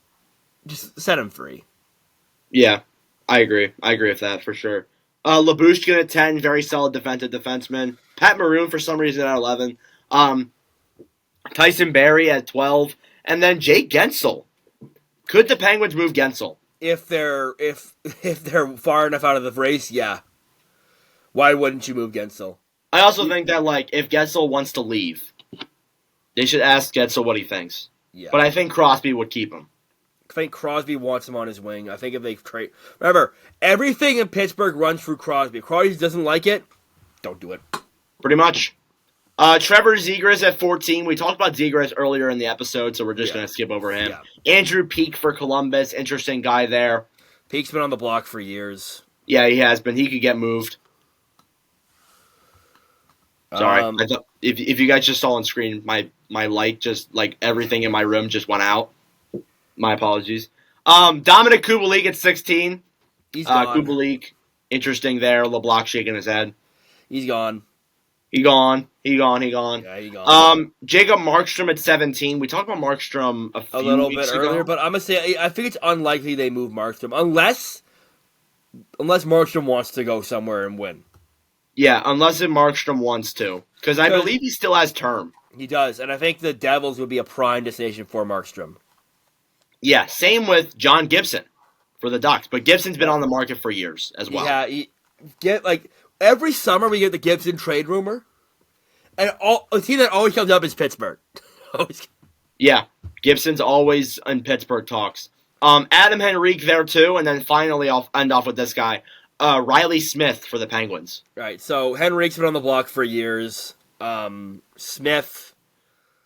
just set him free. Yeah, I agree. I agree with that for sure. Lyubushkin at 10, very solid defensive defenseman. Pat Maroon for some reason at 11. Tyson Barrie at 12. And then Jake Gensel. Could the Penguins move Gensel? If they're far enough out of the race, yeah. Why wouldn't you move Gensel? I also think that, if Gensel wants to leave, they should ask Gensel what he thinks. Yeah. But I think Crosby would keep him. I think Crosby wants him on his wing. I think if they trade... Remember, everything in Pittsburgh runs through Crosby. If Crosby doesn't like it, don't do it. Pretty much. Trevor Zegras at 14. We talked about Zegras earlier in the episode, so we're just going to skip over him. Yeah. Andrew Peeke for Columbus. Interesting guy there. Peake's been on the block for years. Yeah, he has been. He could get moved. Sorry, I thought if you guys just saw on screen, my light just everything in my room just went out. My apologies. Dominic Kubalik at 16. He's gone. Kubalik, interesting there. LeBlanc shaking his head. He's gone. He gone. Yeah, he gone. Jacob Markstrom at 17. We talked about Markstrom a little bit earlier, but I'm gonna say I think it's unlikely they move Markstrom unless Markstrom wants to go somewhere and win. Yeah, unless Markstrom wants to. Because I believe he still has term. He does, and I think the Devils would be a prime destination for Markstrom. Yeah, same with John Gibson for the Ducks. But Gibson's been on the market for years as well. Yeah, every summer we get the Gibson trade rumor, and a team that always comes up is Pittsburgh. Yeah, Gibson's always in Pittsburgh talks. Adam Henrique there too, and then finally I'll end off with this guy. Riley Smith for the Penguins. Right, so Henrique's been on the block for years. Riley Smith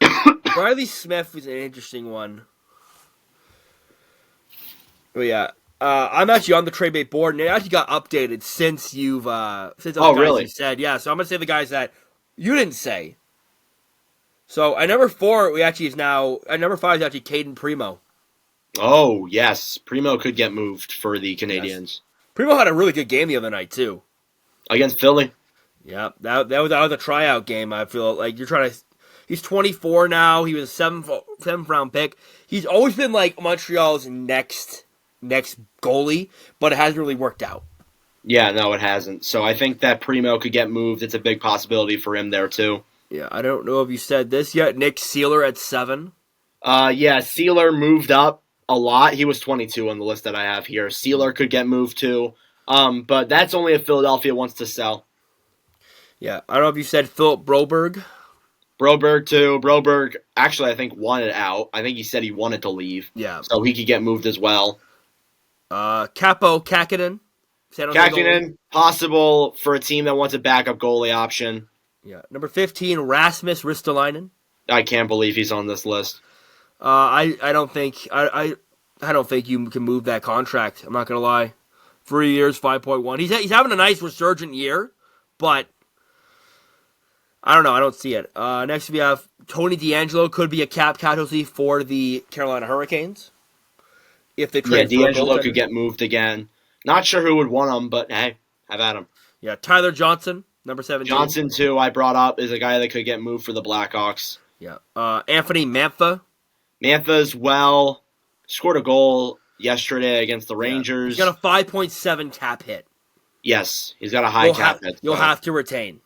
was an interesting one. Oh yeah, I'm actually on the trade bait board, and it actually got updated since really? You said. Yeah, so I'm gonna say the guys that you didn't say. So at number 4, number 5 is actually Caden Primo. Oh yes, Primo could get moved for the Canadiens. Yes. Primo had a really good game the other night, too. Against Philly. Yeah, that was a tryout game. I feel like you're trying to... He's 24 now. He was a 7th round pick. He's always been Montreal's next goalie, but it hasn't really worked out. Yeah, no, it hasn't. So I think that Primo could get moved. It's a big possibility for him there, too. Yeah, I don't know if you said this yet. Nick Seeler at 7. Yeah, Sealer moved up a lot. He was 22 on the list that I have here. Sealer could get moved, too. But that's only if Philadelphia wants to sell. Yeah, I don't know if you said Philip Broberg. Broberg, too. Broberg, actually, I think, wanted out. I think he said he wanted to leave. Yeah. So he could get moved as well. Capo Kakinen. Kakinen, possible for a team that wants a backup goalie option. Yeah. Number 15, Rasmus Ristolainen. I can't believe he's on this list. I don't think I don't think you can move that contract. I'm not gonna lie. 3 years, 5.1. He's having a nice resurgent year, but I don't know. I don't see it. Next we have Tony DeAngelo, could be a cap casualty for the Carolina Hurricanes if they trade. Yeah, DeAngelo could get moved again. Not sure who would want him, but hey, have at him. Yeah, Tyler Johnson, number 17. Johnson, too, I brought up, is a guy that could get moved for the Blackhawks. Yeah. Anthony Mantha. Mantha as well. Scored a goal yesterday against the Rangers. He's got a 5.7 cap hit. Yes, he's got a high cap hit. You'll have to retain.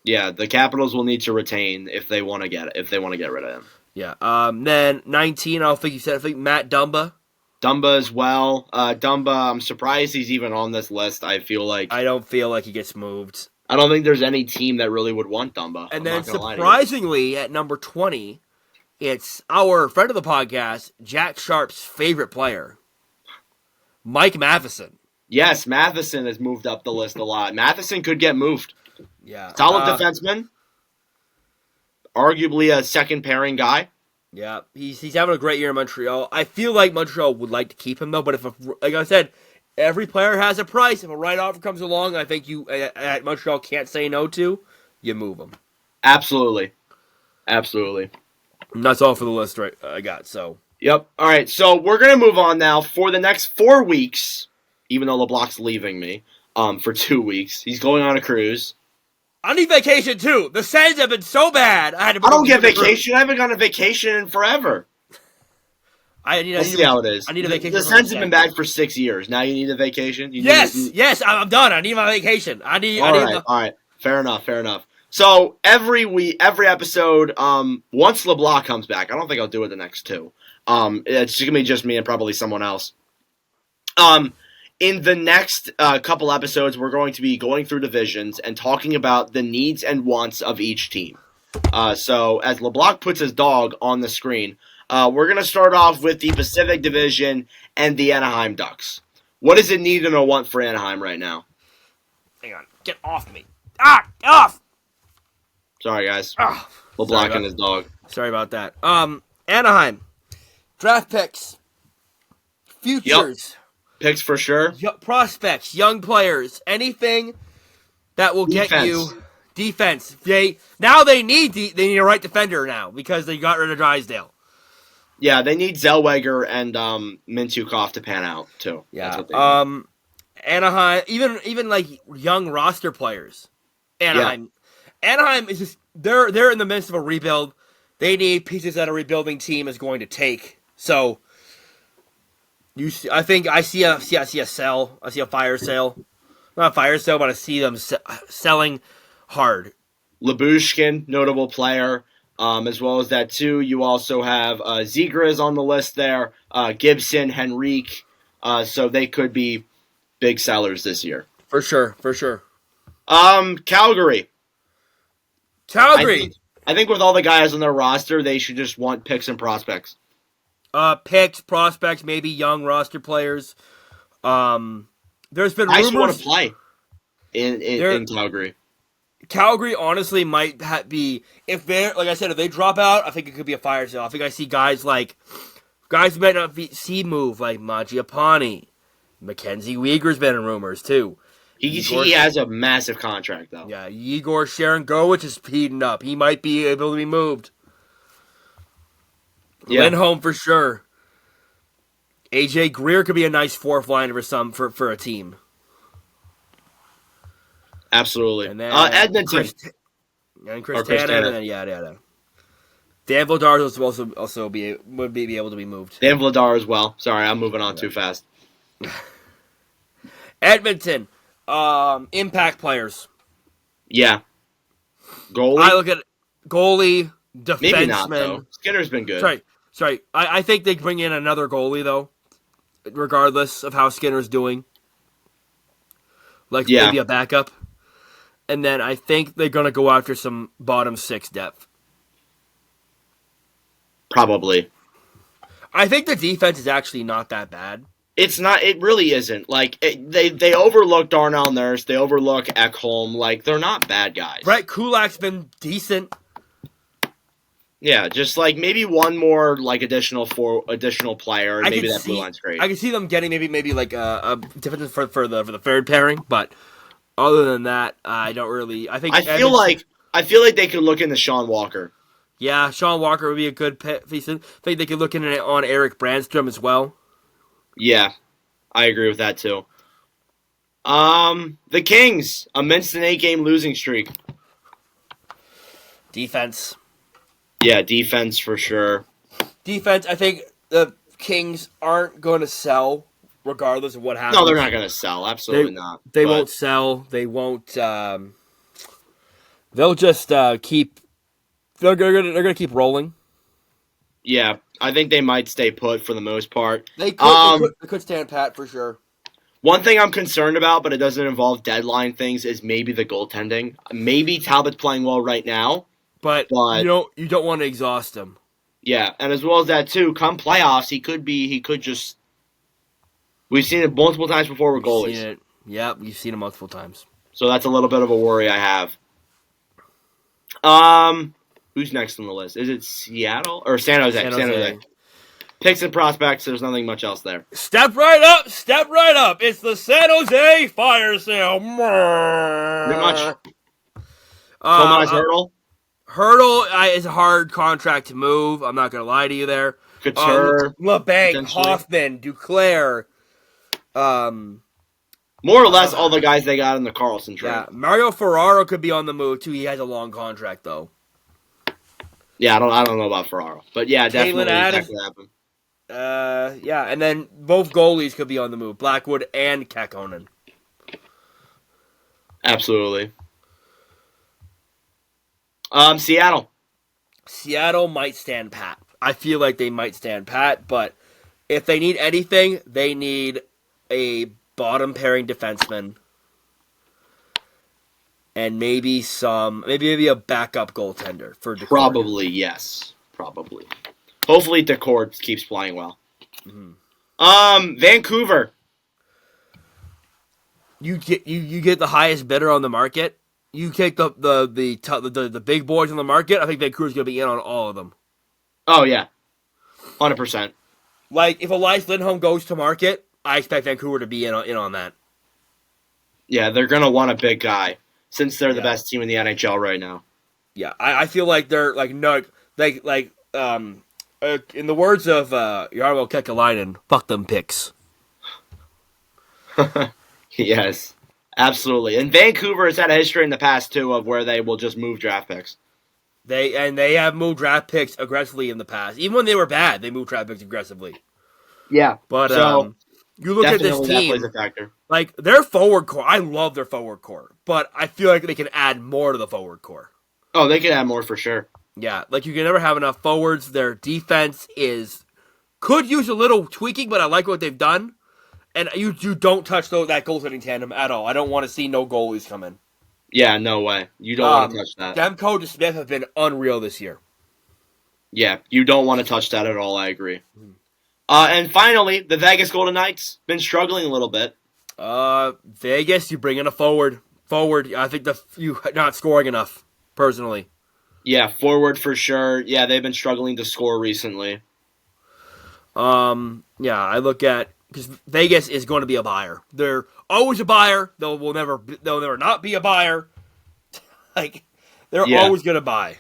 Yeah, the Capitals will need to retain if they want to get rid of him. Yeah. Then 19, I think Matt Dumba. Dumba as well. Dumba, I'm surprised he's even on this list. I don't feel like he gets moved. I don't think there's any team that really would want Dumba. And then surprisingly, at number 20, it's our friend of the podcast, Jack Sharp's favorite player, Mike Matheson. Yes, Matheson has moved up the list a lot. Matheson could get moved. Yeah. Solid defenseman. Arguably a second pairing guy. Yeah, he's having a great year in Montreal. I feel like Montreal would like to keep him, though, but like I said, every player has a price. If a right offer comes along, I think you at Montreal can't say no to, you move him. Absolutely. Absolutely. And that's all for the list I got, so. Yep. All right, so we're going to move on now for the next 4 weeks, even though LeBlanc's leaving me for 2 weeks. He's going on a cruise. I need vacation, too. The Sens have been so bad. I don't get vacation. I haven't gone on vacation in forever. We'll see how it is. I need a vacation. The Sens have been bad for 6 years. Now you need a vacation? Yes, I'm done. I need my vacation. All right. Fair enough. So every episode, once LeBlanc comes back, I don't think I'll do it the next 2. It's going to be just me and probably someone else. In the next couple episodes, we're going to be going through divisions and talking about the needs and wants of each team. So as LeBlanc puts his dog on the screen, we're going to start off with the Pacific Division and the Anaheim Ducks. What is it need and a want for Anaheim right now? Hang on. Get off me. Off! Sorry, guys. LeBlanc and his dog. Sorry about that. Anaheim. Draft picks. Futures. Yep. Picks for sure. Prospects, young players, anything that will get you defense. They need a right defender now because they got rid of Drysdale. Yeah, they need Zellweger and Mintyukov to pan out too. Yeah. Anaheim, even like young roster players. Anaheim is just they're in the midst of a rebuild. They need pieces that a rebuilding team is going to take. So. I see a sell. I see a fire sale. Not a fire sale, but I see them selling hard. Lyubushkin, notable player. As well as that, too, you also have Ziegler is on the list there. Gibson, Henrique. So they could be big sellers this year. For sure. Calgary. I think with all the guys on their roster, they should just want picks and prospects. Picks, prospects, maybe young roster players. There's been rumors. I want to play in Calgary. Calgary honestly might be if they drop out. I think it could be a fire sale. I think I see guys who might not see move like Mangiapane, Mackenzie Weegar's been in rumors too. He has a massive contract though. Yeah, Igor Sharangovich is heating up. He might be able to be moved. Yeah. Lindholm for sure. AJ Greer could be a nice fourth liner for a team. Absolutely. And then Edmonton. Chris Tannen, and then yada. Dan Vladar also would be able to be moved. Dan Vladar as well. Sorry, I'm moving on too fast. Edmonton. Impact players. Yeah. Goalie? I look at goalie, defenseman. Maybe not, though. Skinner's been good. Sorry. I think they bring in another goalie, though, regardless of how Skinner's doing. Like, maybe a backup. And then I think they're going to go after some bottom six depth. Probably. I think the defense is actually not that bad. It's not. It really isn't. Like, they overlook Darnell Nurse. They overlook Ekholm. Like, they're not bad guys. Brett Kulak's been decent. Yeah, just like maybe one more like additional player, and maybe that blue line's great. I can see them getting maybe like a defense for the third pairing, but other than that, I don't really. I feel like they could look into Sean Walker. Yeah, Sean Walker would be a good piece. I think they could look in on Eric Brandstrom as well. Yeah, I agree with that too. The Kings amidst an 8-game losing streak. Defense. Yeah, defense for sure. Defense, I think the Kings aren't going to sell regardless of what happens. No, they're not going to sell. Absolutely not. They won't sell. They won't. They'll just keep. They're going to keep rolling. Yeah, I think they might stay put for the most part. They could stand pat for sure. One thing I'm concerned about, but it doesn't involve deadline things, is maybe the goaltending. Maybe Talbot's playing well right now. But you don't want to exhaust him. Yeah, and as well as that too, come playoffs, he could just. We've seen it multiple times before with goalies. Yeah, we've seen it multiple times. So that's a little bit of a worry I have. Who's next on the list? Is it Seattle or San Jose? San Jose. Picks and prospects. There's nothing much else there. Step right up. It's the San Jose Fire Sale. Not much. Tomas Hertl. Hertl is a hard contract to move. I'm not going to lie to you there. Couture. LeBanc, Hoffman, Duclair. More or less all the guys they got in the Carlson trade. Yeah, Mario Ferraro could be on the move, too. He has a long contract, though. Yeah, I don't know about Ferraro. But yeah, definitely that could happen. Yeah, and then both goalies could be on the move. Blackwood and Kakkonen. Absolutely. Seattle. Seattle might stand pat. I feel like they might stand pat, but if they need anything, they need a bottom pairing defenseman and maybe a backup goaltender for Decord. Probably, yes. Probably. Hopefully Decord keeps playing well. Mm-hmm. Vancouver. You get the highest bidder on the market. You take the big boys on the market. I think Vancouver's going to be in on all of them. Oh yeah, 100%. Like if Elias Lindholm goes to market, I expect Vancouver to be in on that. Yeah, they're going to want a big guy since they're the best team in the NHL right now. Yeah, I feel like they're in the words of Jarmo Kekalainen, fuck them picks. Yes. Absolutely. And Vancouver has had a history in the past, too, of where they will just move draft picks. They have moved draft picks aggressively in the past. Even when they were bad, they moved draft picks aggressively. Yeah. But you look at this team, that plays a factor. Like, their forward core, I love their forward core, but I feel like they can add more to the forward core. Oh, they can add more for sure. Yeah, like you can never have enough forwards. Their defense could use a little tweaking, but I like what they've done. And you don't touch that goaltending tandem at all. I don't want to see no goalies come in. Yeah, no way. You don't want to touch that. Demko and Smith have been unreal this year. Yeah, you don't want to touch that at all. I agree. And finally, the Vegas Golden Knights been struggling a little bit. Vegas, you bring in a forward. I think you not scoring enough, personally. Yeah, forward for sure. Yeah, they've been struggling to score recently. Yeah, I look at. Because Vegas is going to be a buyer. They're always a buyer. They'll never not be a buyer. Like they're always going to buy.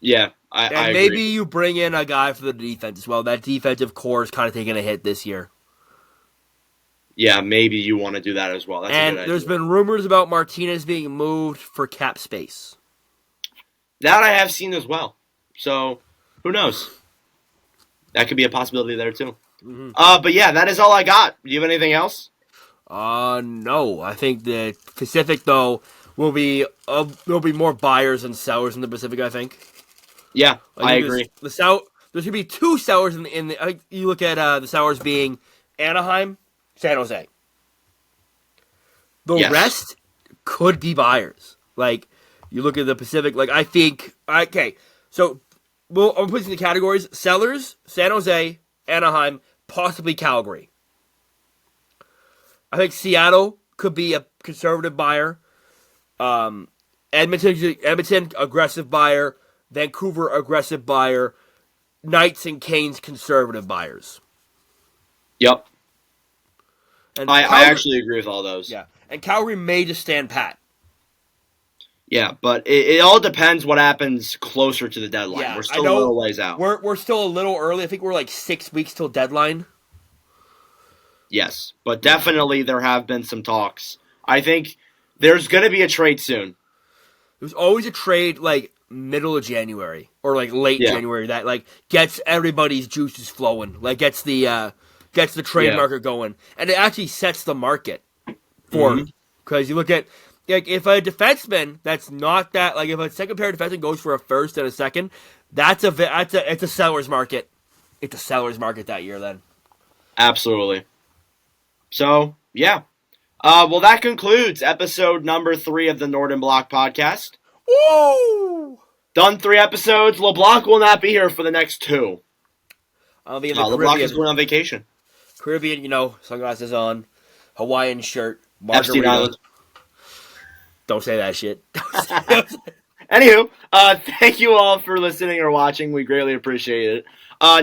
Yeah, I agree. Maybe you bring in a guy for the defense as well. That defensive core is kind of taking a hit this year. Yeah, maybe you want to do that as well. That's a good idea. There's been rumors about Martinez being moved for cap space. That I have seen as well. So who knows? That could be a possibility there, too. Mm-hmm. But yeah, that is all I got. Do you have anything else? No. I think the Pacific though will be there'll be more buyers than sellers in the Pacific. I think. Yeah, I agree. The South. There should be two sellers in the. You look at the sellers being Anaheim, San Jose. The rest could be buyers. Like you look at the Pacific. Like I think. Okay, so I'm putting the categories: sellers, San Jose, Anaheim, possibly Calgary. I think Seattle could be a conservative buyer. Edmonton aggressive buyer. Vancouver aggressive buyer. Knights and Canes conservative buyers. Yep. And I actually agree with all those. Yeah. And Calgary may just stand pat. Yeah, but it all depends what happens closer to the deadline. Yeah, we're still a little ways out. We're still a little early. I think we're like 6 weeks till deadline. Yes, but definitely there have been some talks. I think there's going to be a trade soon. There's always a trade like middle of January or like late January that like gets everybody's juices flowing, like gets the trade market going, and it actually sets the market for because you look at like if a defenseman that's not that like if a second pair defenseman goes for a first and a second, it's a seller's market. It's a seller's market that year then. Absolutely. So, yeah. Well, that concludes episode number 3 of the Northern Block podcast. Woo! Done 3 episodes. LeBlanc will not be here for the next 2. I'll be in the LeBlanc Caribbean. is going on vacation. Caribbean, sunglasses on, Hawaiian shirt, Epstein margarita. Island. Don't say that shit. Anywho, thank you all for listening or watching. We greatly appreciate it.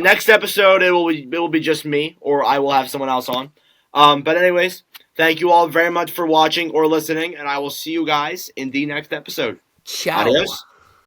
Next episode, it will be just me, or I will have someone else on. But anyways, thank you all very much for watching or listening, and I will see you guys in the next episode. Ciao. Adios.